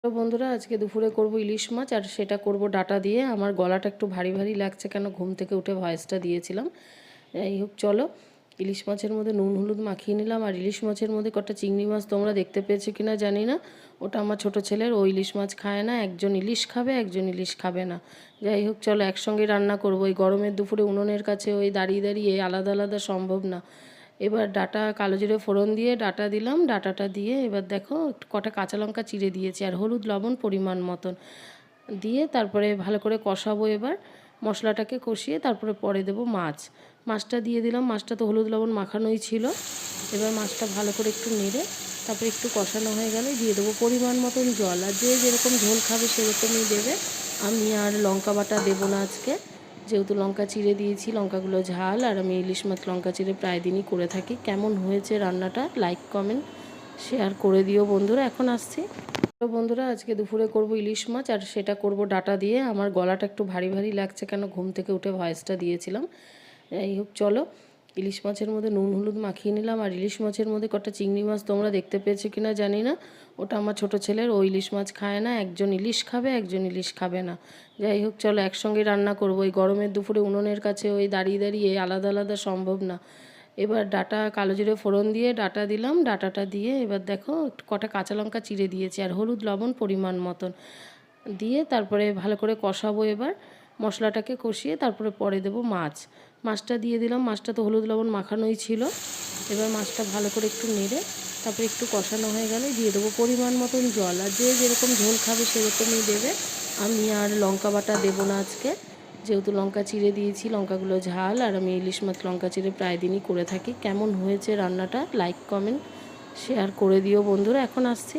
তো বন্ধুরা আজকে দুপুরে করব ইলিশ মাছ আর সেটা করব ডাটা দিয়ে। আমার গলাটা একটু ভারী ভারী লাগছে, কেন ঘুম থেকে উঠে ভয়েসটা দিয়েছিলাম। যাই হোক, চলো ইলিশ মাছের মধ্যে নুন হলুদ মাখিয়ে নিলাম। আর ইলিশ মাছের মধ্যে কটা চিংড়ি মাছ তোমরা দেখতে পেয়েছো কিনা জানি না, ওটা আমার ছোট ছেলের, ও ইলিশ মাছ খায় না। একজন ইলিশ খাবে, একজন ইলিশ খাবে না। যাই হোক, চলো একসঙ্গে রান্না করব। ওই গরমের দুপুরে উনুনের কাছে ওই দাঁড়িয়ে দাঁড়িয়ে আলাদা আলাদা সম্ভব না। এবার ডাটা কালো জিরে ফোড়ন দিয়ে ডাটা দিলাম। ডাটাটা দিয়ে এবার দেখো একটু কটা কাঁচা লঙ্কা চিড়ে দিয়েছি, আর হলুদ লবণ পরিমাণ মতন দিয়ে তারপরে ভালো করে কষাবো। এবার মশলাটাকে কষিয়ে তারপরে পরে দেবো মাছ। মাছটা দিয়ে দিলাম। মাছটা তো হলুদ লবণ মাখানোই ছিল। এবার মাছটা ভালো করে একটু নেড়ে তারপরে একটু কষানো হয়ে গেলে দিয়ে দেবো পরিমাণ মতন জল। আর যে যেরকম ঝোল খাবে সেরকমই দেবে। আমি আর লঙ্কা বাটা দেবো না আজকে, যেহেতু লঙ্কা চিড়ে দিয়েছি, লঙ্কাগুলো ঝাল। আর আমি ইলিশ মাছ লঙ্কা চিড়ে প্রায় দিনই করে থাকি। কেমন হয়েছে রান্নাটা লাইক কমেন্ট শেয়ার করে দিও বন্ধুরা। এখন আসছি। তো বন্ধুরা আজকে দুপুরে করব ইলিশ মাছ আর সেটা করব ডাটা দিয়ে। আমার গলাটা একটু ভারী ভারী লাগছে, কেন ঘুম থেকে উঠে ভয়েসটা দিয়েছিলাম। যাই হোক, চলো ইলিশ মাছের মধ্যে নুন হলুদ মাখিয়ে নিলাম। আর ইলিশ মাছের মধ্যে কটা চিংড়ি মাছ তোমরা দেখতে পেয়েছো কিনা জানি না, ওটা আমার ছোট ছেলের, ও ইলিশ মাছ খায় না। একজন ইলিশ খাবে, একজন ইলিশ খাবে না। যাই হোক, চলো একসঙ্গে রান্না করব। ওই গরমের দুপুরে উনুনের কাছে ওই দাঁড়িয়ে দাঁড়িয়ে আলাদা আলাদা সম্ভব না। এবার ডাটা কালো জিরে ফোড়ন দিয়ে ডাটা দিলাম। ডাটাটা দিয়ে এবার দেখো একটু কটা কাঁচা লঙ্কা চিড়ে দিয়েছি, আর হলুদ লবণ পরিমাণ মতন দিয়ে তারপরে ভালো করে কষাবো। এবার মশলাটাকে কষিয়ে তারপরে পরে দেবো মাছ। মাছটা দিয়ে দিলাম। মাছটা তো হলুদ লবণ মাখানোই ছিল। এবার মাছটা ভালো করে একটু নেড়ে তারপরে একটু কষানো হয়ে গেলে দিয়ে দেবো পরিমাণ মতন জল। আর যে যেরকম ঝোল খাবে সেরকমই দেবে। আমি আর লঙ্কা বাটা দেবো না আজকে, যেহেতু লঙ্কা চিড়ে দিয়েছি, লঙ্কাগুলো ঝাল। আর আমি ইলিশ মাছ লঙ্কা চিড়ে প্রায় দিনই করে থাকি। কেমন হয়েছে রান্নাটা লাইক কমেন্ট শেয়ার করে দিও বন্ধুরা। এখন আসছি।